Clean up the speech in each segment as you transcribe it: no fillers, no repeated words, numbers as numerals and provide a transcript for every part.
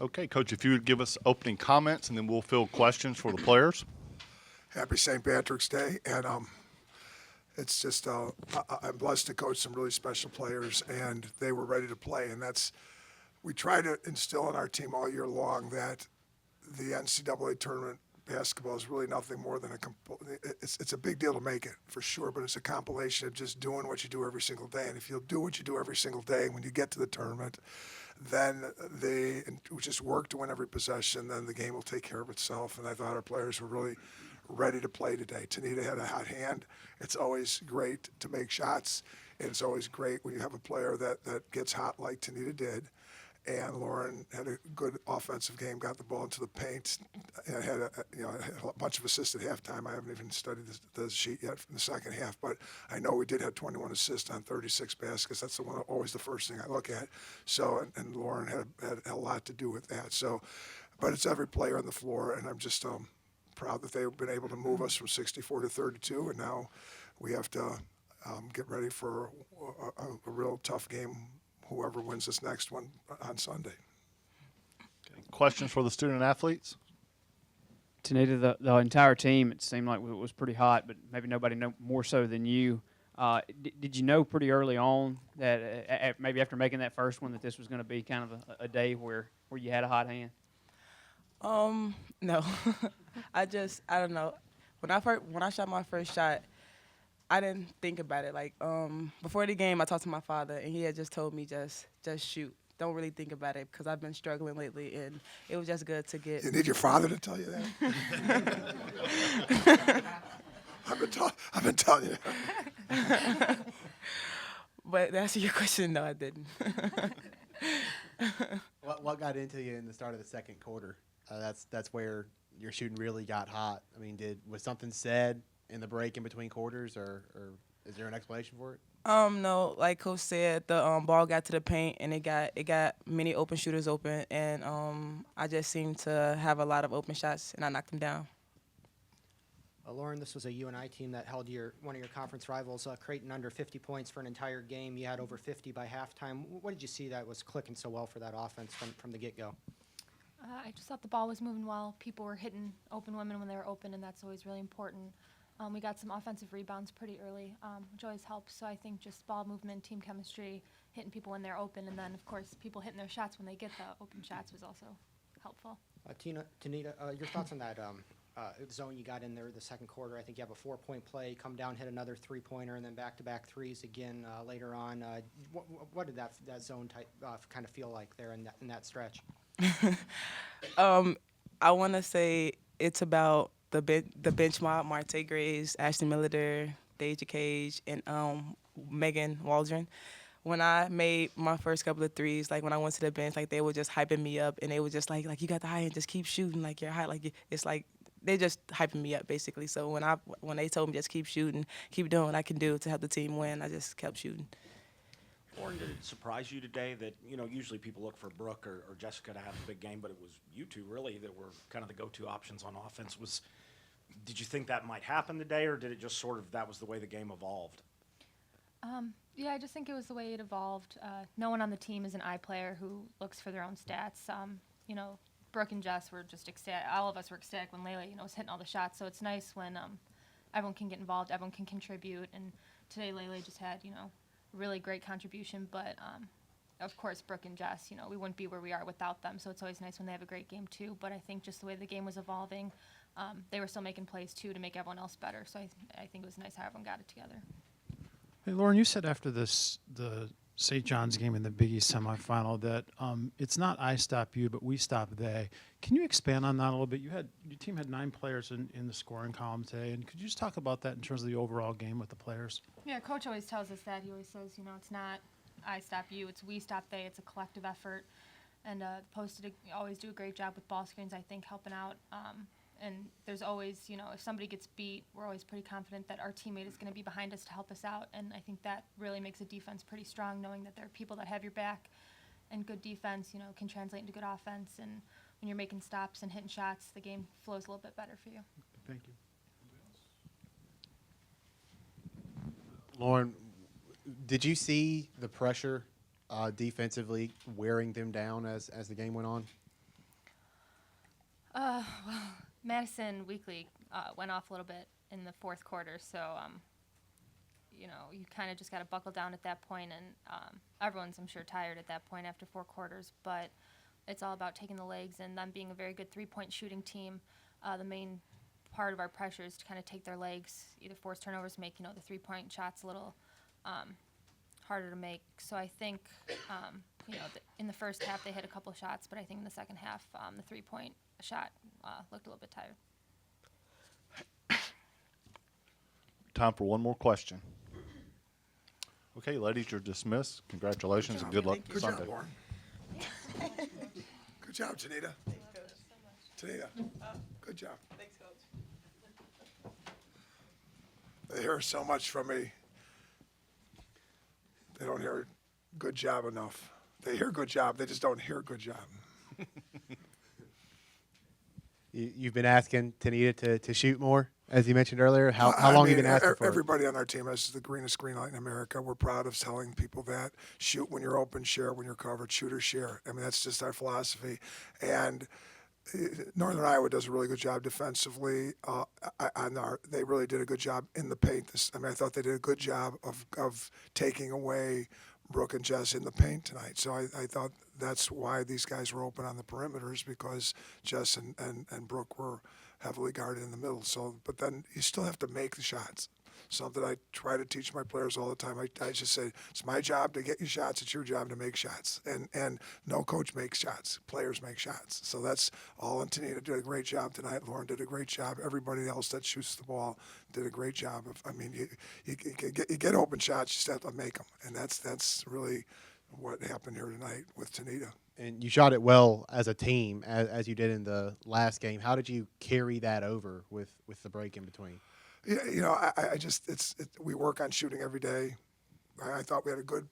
Okay, Coach, if you would give us opening comments, and then we'll field questions for the players. Happy St. Patrick's Day, and it's just I'm blessed to coach some really special players, and they were ready to play, and we try to instill in our team all year long that the NCAA tournament basketball is really nothing more than it's a big deal to make it, for sure, but it's a compilation of just doing what you do every single day. And if you'll do what you do every single day, when you get to the tournament, then they just work to win every possession, then the game will take care of itself. And I thought our players were really ready to play today. Tanita had a hot hand. It's always great to make shots, and it's always great when you have a player that gets hot like Tanita did. And Lauren had a good offensive game, got the ball into the paint, and had a bunch of assists at halftime. I haven't even studied the sheet yet from the second half, but I know we did have 21 assists on 36 baskets. That's always the first thing I look at. So, and Lauren had a lot to do with that. So, but it's every player on the floor, and I'm just proud that they've been able to move us from 64 to 32, and now we have to get ready for a real tough game, whoever wins this next one on Sunday. Okay. Questions for the student athletes? Tanita, the entire team, it seemed like it was pretty hot, but maybe nobody know more so than you. Did you know pretty early on that maybe after making that first one that this was going to be kind of a day where you had a hot hand? No. I don't know. When I shot my first shot, I didn't think about it. Like, before the game, I talked to my father, and he had just told me just shoot. Don't really think about it, because I've been struggling lately, and it was just good to get. You need your father to tell you that? I've been telling you that. But to answer your question, no, I didn't. What got into you in the start of the second quarter? That's where your shooting really got hot. I mean, was something said in the break in between quarters, or is there an explanation for it? No, like Coach said, the ball got to the paint, and it got many open shooters open, and I just seemed to have a lot of open shots, and I knocked them down. Lauren, this was a UNI team that held one of your conference rivals, Creighton, under 50 points for an entire game. You had over 50 by halftime. What did you see that was clicking so well for that offense from the get-go? I just thought the ball was moving well. People were hitting open women when they were open, and that's always really important. We got some offensive rebounds pretty early, which always helps. So I think just ball movement, team chemistry, hitting people when they're open, and then, of course, people hitting their shots when they get the open shots was also helpful. Tanita, your thoughts on that zone you got in there the second quarter? I think you have a 4-point play, come down, hit another three-pointer, and then back-to-back threes again later on. What did that zone type kind of feel like there in that stretch? I want to say it's about the bench mob: Marte Graves, Ashley Milliter, Deja Cage, and Megan Waldron. When I made my first couple of threes, like when I went to the bench, like they were just hyping me up, and they were just like you got the high end, just keep shooting, like you're high, like it's like they just hyping me up basically. So when they told me just keep shooting, keep doing what I can do to help the team win, I just kept shooting. Lauren, did it surprise you today that, usually people look for Brooke or Jessica to have a big game, but it was you two really that were kind of the go-to options on offense? Did you think that might happen today, or did it just sort of that was the way the game evolved? Yeah, I just think it was the way it evolved. No one on the team is an eye player who looks for their own stats. Brooke and Jess were just ecstatic. All of us were ecstatic when Layla, was hitting all the shots. So it's nice when everyone can get involved, everyone can contribute. And today Layla just had, really great contribution. But, of course, Brooke and Jess, we wouldn't be where we are without them. So it's always nice when they have a great game, too. But I think just the way the game was evolving, they were still making plays, too, to make everyone else better. So I think it was nice how everyone got it together. Hey, Lauren, you said after the St. John's game in the Big East semifinal that it's not I stop you, but we stop they. Can you expand on that a little bit? Your team had 9 players in the scoring column today, and could you just talk about that in terms of the overall game with the players? Yeah, Coach always tells us that. He always says, it's not I stop you, it's we stop they. It's a collective effort. And the Post always do a great job with ball screens, I think, helping out. And there's always, if somebody gets beat, we're always pretty confident that our teammate is going to be behind us to help us out. And I think that really makes a defense pretty strong, knowing that there are people that have your back, and good defense, can translate into good offense. And when you're making stops and hitting shots, the game flows a little bit better for you. Thank you. Lauren, did you see the pressure defensively wearing them down as the game went on? Well, Madison Weekly went off a little bit in the fourth quarter, so you know, you kind of just got to buckle down at that point, and everyone's, I'm sure, tired at that point after 4 quarters, but it's all about taking the legs and them being a very good three-point shooting team. The main part of our pressure is to kind of take their legs, either force turnovers, make, you know, the three-point shots a little harder to make. So I think, you know, in the first half they hit a couple shots, but I think in the second half the three-point shot looked a little bit tired. Time for one more question. Okay, ladies, you're dismissed. Congratulations and good luck Good Sunday. job, Lauren. Good job, Tanita. Tanita, good job. Thanks, Coach. They hear so much from me. They don't hear good job enough. They hear good job, they just don't hear good job. You've been asking Tanita to shoot more, as you mentioned earlier. How long have you been asking for it? Everybody on our team has the greenest green light in America. We're proud of telling people that. Shoot when you're open, share when you're covered, shoot or share. I mean, that's just our philosophy. And Northern Iowa does a really good job defensively. They really did a good job in the paint. I thought they did a good job of taking away Brooke and Jess in the paint tonight. So I thought that's why these guys were open on the perimeters, because Jess and Brooke were heavily guarded in the middle. So, but then you still have to make the shots. Something I try to teach my players all the time. I just say, it's my job to get you shots. It's your job to make shots. And no coach makes shots. Players make shots. So that's all. And Tanita did a great job tonight. Lauren did a great job. Everybody else that shoots the ball did a great job. You get open shots, you just have to make them. And that's really what happened here tonight with Tanita. And you shot it well as a team, as you did in the last game. How did you carry that over with the break in between? You know, we work on shooting every day. I thought we had a good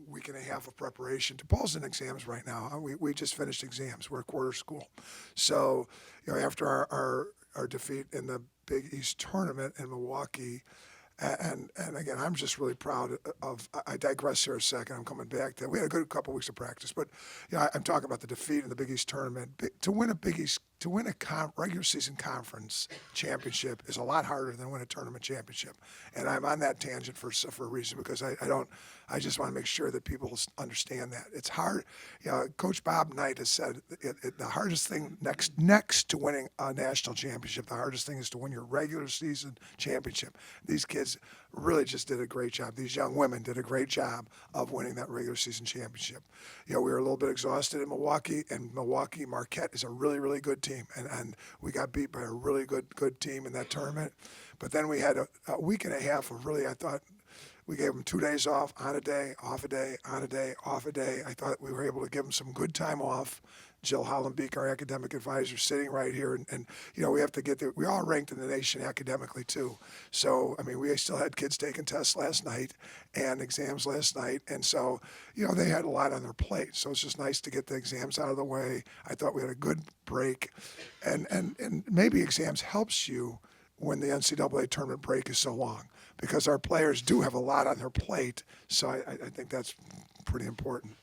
week and a half of preparation. DePaul's in exams right now. We just finished exams. We're a quarter school. So, you know, after our defeat in the Big East tournament in Milwaukee, and again, I'm just really proud of. I digress here a second. I'm coming back to. We had a good couple weeks of practice, but you know, I'm talking about the defeat in the Big East tournament. To win a Big East, to win a regular season conference championship is a lot harder than win a tournament championship. And I'm on that tangent for a reason, because I just want to make sure that people understand that it's hard. You know, Coach Bob Knight has said the hardest thing next to winning a national championship, the hardest thing is to win your regular season championship. These kids really just did a great job. These young women did a great job of winning that regular season championship. You know, we were a little bit exhausted in Milwaukee, and Marquette is a really, really good team. And we got beat by a really good team in that tournament. But then we had a week and a half of really, I thought, we gave them 2 days off, on a day, off a day, on a day, off a day. I thought we were able to give them some good time off. Jill Hollenbeek, our academic advisor, sitting right here. And you know, we have to get there. We all ranked in the nation academically, too. So, I mean, we still had kids taking tests last night and exams last night. And so, you know, they had a lot on their plate. So it's just nice to get the exams out of the way. I thought we had a good break. And maybe exams helps you when the NCAA tournament break is so long, because our players do have a lot on their plate. So I think that's pretty important.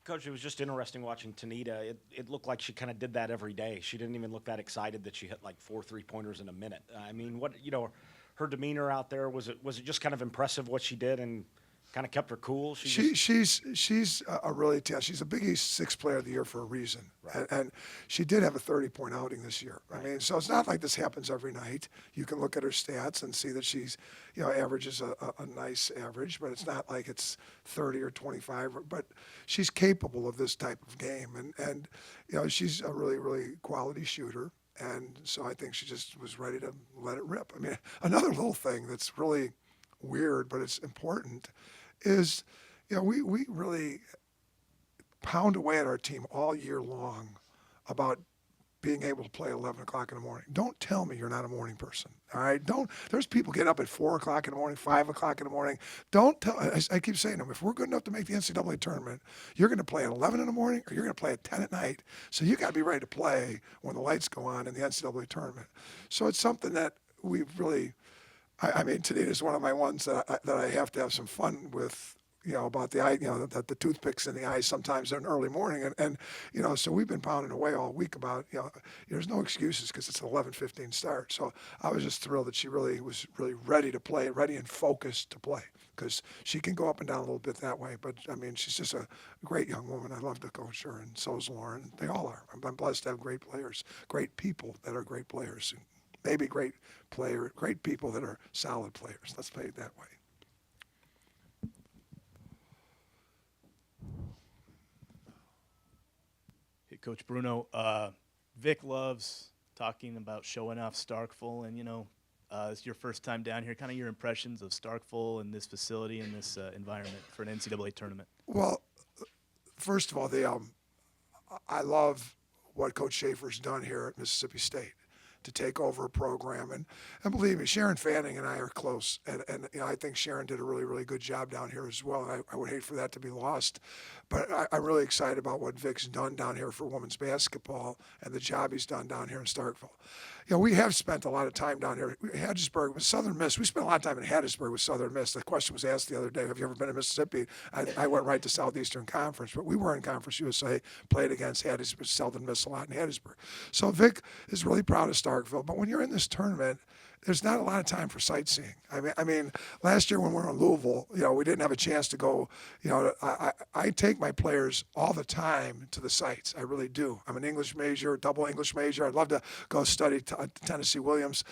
Coach, it was just interesting watching Tanita. It looked like she kind of did that every day. She didn't even look that excited that she hit like 4 3-pointers in a minute. I mean, her demeanor out there, was it just kind of impressive what she did and kind of kept her cool? She's a really she's a Big East Sixth Player of the Year for a reason, right. and she did have a 30-point outing this year. Right. I mean, so it's not like this happens every night. You can look at her stats and see that she's, you know, averages a nice average, but it's not like it's 30 or 25. But she's capable of this type of game, and you know, she's a really, really quality shooter. And so I think she just was ready to let it rip. I mean, another little thing that's really weird, but it's important, is, you know, we really pound away at our team all year long about being able to play 11 o'clock in the morning. Don't tell me you're not a morning person, all right? There's people getting up at 4 o'clock in the morning, 5 o'clock in the morning. Don't tell, I keep saying to them, if we're good enough to make the NCAA tournament, you're going to play at 11 in the morning or you're going to play at 10 at night. So you got to be ready to play when the lights go on in the NCAA tournament. So it's something that we've really, I mean, Tanita is one of my ones that I have to have some fun with, about the eye, the toothpicks in the eyes sometimes in early morning. And so we've been pounding away all week about, there's no excuses because it's an 11:15 start. So I was just thrilled that she really was really ready to play, ready and focused to play, because she can go up and down a little bit that way. But, I mean, she's just a great young woman. I love to coach her, and so is Lauren. They all are. I'm blessed to have great players, great people that are great players, and maybe great people that are solid players. Let's play it that way. Hey, Coach Bruno, Vic loves talking about showing off Starkville, and it's your first time down here. Kind of your impressions of Starkville and this facility and this environment for an NCAA tournament. Well, first of all, I love what Coach Schaefer's done here at Mississippi State to take over a program. And believe me, Sharon Fanning and I are close. And I think Sharon did a really, really good job down here as well. And I would hate for that to be lost. But I'm really excited about what Vic's done down here for women's basketball and the job he's done down here in Starkville. We have spent a lot of time down here. Hattiesburg with Southern Miss. We spent a lot of time in Hattiesburg with Southern Miss. The question was asked the other day, have you ever been to Mississippi? I went right to Southeastern Conference, but we were in Conference USA, played against Hattiesburg, Southern Miss a lot in Hattiesburg. So Vic is really proud of Starkville. But when you're in this tournament, there's not a lot of time for sightseeing. I mean, last year when we were in Louisville, we didn't have a chance to go. I take my players all the time to the sites. I really do. I'm an English major, double English major. I'd love to go study Tennessee Williams,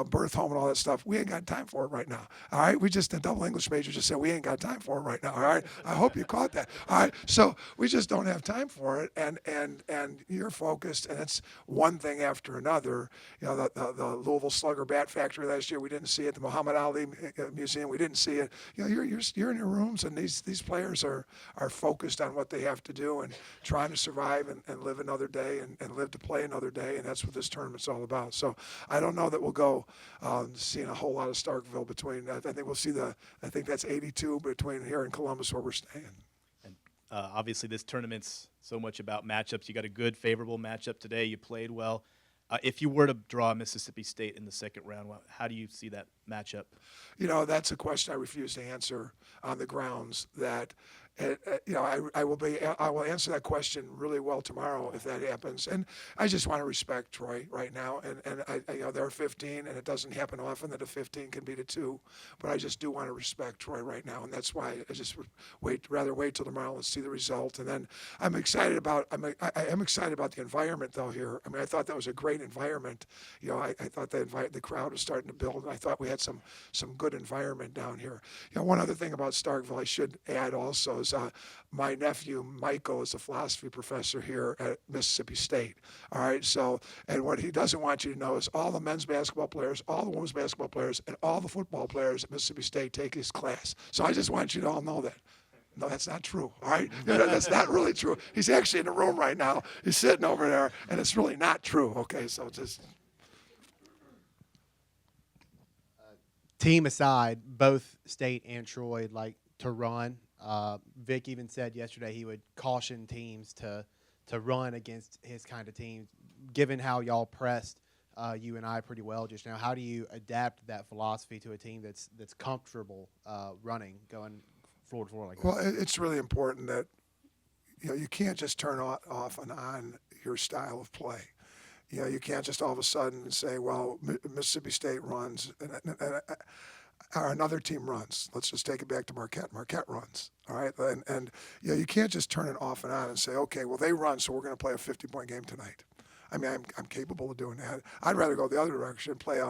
birth home and all that stuff. We ain't got time for it right now. All right, we just a double English major just said we ain't got time for it right now. All right, I hope you caught that. All right, so we just don't have time for it, and you're focused, and it's one thing after another. The Louisville Slugger Bat Factory last year, we didn't see it. The Muhammad Ali Museum, we didn't see it. You're in your rooms, and these players are focused on what they have to do and trying to survive and live another day and live to play another day, and that's what this tournament's all about. So I don't know that we'll go seeing a whole lot of Starkville between. I think we'll see I think that's 82 between here and Columbus where we're staying. And obviously, this tournament's so much about matchups. You got a good, favorable matchup today. You played well. If you were to draw Mississippi State in the second round, how do you see that matchup? That's a question I refuse to answer on the grounds that, I will answer that question really well tomorrow if that happens. And I just want to respect Troy right now. And they're 15, and it doesn't happen often that a 15 can beat a 2. But I just do want to respect Troy right now, and that's why I just rather wait till tomorrow and see the result. And then I am excited about the environment though here. I mean, I thought that was a great environment. I thought the crowd was starting to build. I thought we had some good environment down here. One other thing about Starkville I should add also is my nephew Michael is a philosophy professor here at Mississippi State. All right, so and what he doesn't want you to know is all the men's basketball players, all the women's basketball players, and all the football players at Mississippi State take his class. So I just want you to all know that. No, that's not true, all right? That's not really true. He's actually in the room right now. He's sitting over there, and it's really not true, okay? So just... Team aside, both State and Troy like to run. Vic even said yesterday he would caution teams to run against his kind of team. Given how y'all pressed you and I pretty well just now, how do you adapt that philosophy to a team that's comfortable running, going floor to floor like that? Well, it's really important that you can't just turn off and on your style of play. You can't just all of a sudden say, well, Mississippi State runs or another team runs. Let's just take it back to Marquette. Marquette runs, all right? And you can't just turn it off and on and say, okay, well, they run, so we're going to play a 50-point game tonight. I mean, I'm capable of doing that. I'd rather go the other direction, play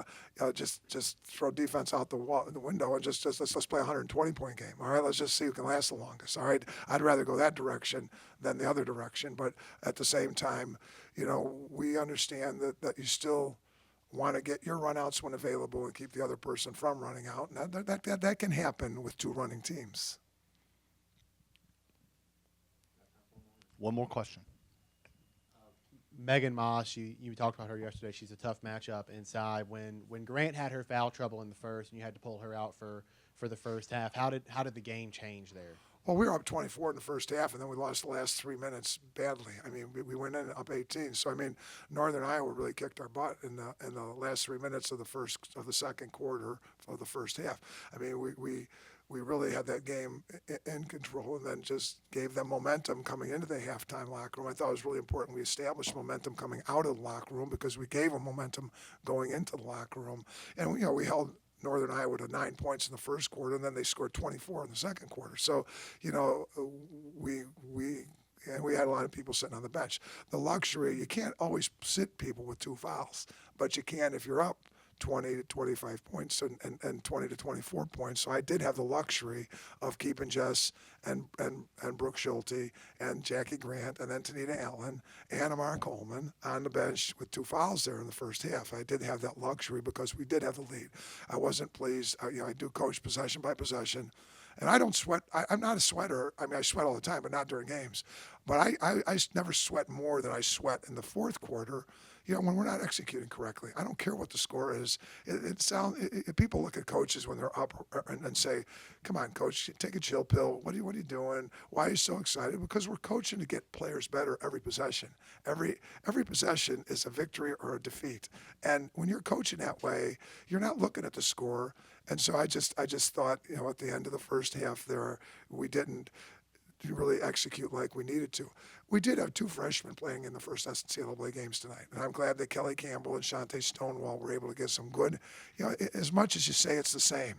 just throw defense out the window and just let's play a 120-point game. All right, let's just see who can last the longest. All right, I'd rather go that direction than the other direction. But at the same time, we understand that you still want to get your runouts when available and keep the other person from running out, and that can happen with 2 running teams. One more question. Megan Moss, you talked about her yesterday. She's a tough matchup inside. When Grant had her foul trouble in the first, and you had to pull her out for the first half, how did the game change there? Well, we were up 24 in the first half, and then we lost the last 3 minutes badly. I mean, we went in up 18. So I mean, Northern Iowa really kicked our butt in the last 3 minutes of the second quarter of the first half. I mean, we we really had that game in control, and then just gave them momentum coming into the halftime locker room. I thought it was really important we established momentum coming out of the locker room because we gave them momentum going into the locker room. And we held Northern Iowa to 9 points in the first quarter, and then they scored 24 in the second quarter. So, we had a lot of people sitting on the bench. The luxury, you can't always sit people with 2 fouls, but you can if you're up 20 to 25 points and 20 to 24 points. So I did have the luxury of keeping Jess and Brooke Schulte and Jackie Grant and then Tanita Allen and Amara Coleman on the bench with 2 fouls there in the first half. I did have that luxury because we did have the lead. I wasn't pleased. I do coach possession by possession. And I don't sweat. I'm not a sweater. I mean, I sweat all the time, but not during games. But I never sweat more than I sweat in the fourth quarter, when we're not executing correctly. I don't care what the score is. People look at coaches when they're up and say, come on, coach, take a chill pill. What are you doing? Why are you so excited? Because we're coaching to get players better every possession. Every possession is a victory or a defeat. And when you're coaching that way, you're not looking at the score. And so I just thought, at the end of the first half there, we didn't really execute like we needed to. We did have 2 freshmen playing in the first NCAAW games tonight, and I'm glad that Kelly Campbell and Shantae Stonewall were able to get some good, as much as you say it's the same,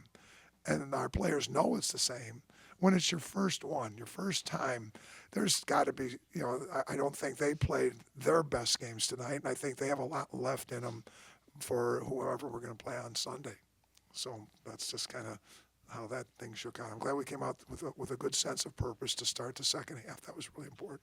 and our players know it's the same, when it's your first one, your first time, there's got to be, I don't think they played their best games tonight, and I think they have a lot left in them for whoever we're going to play on Sunday. So that's just kind of how that thing shook out. I'm glad we came out with a good sense of purpose to start the second half. That was really important.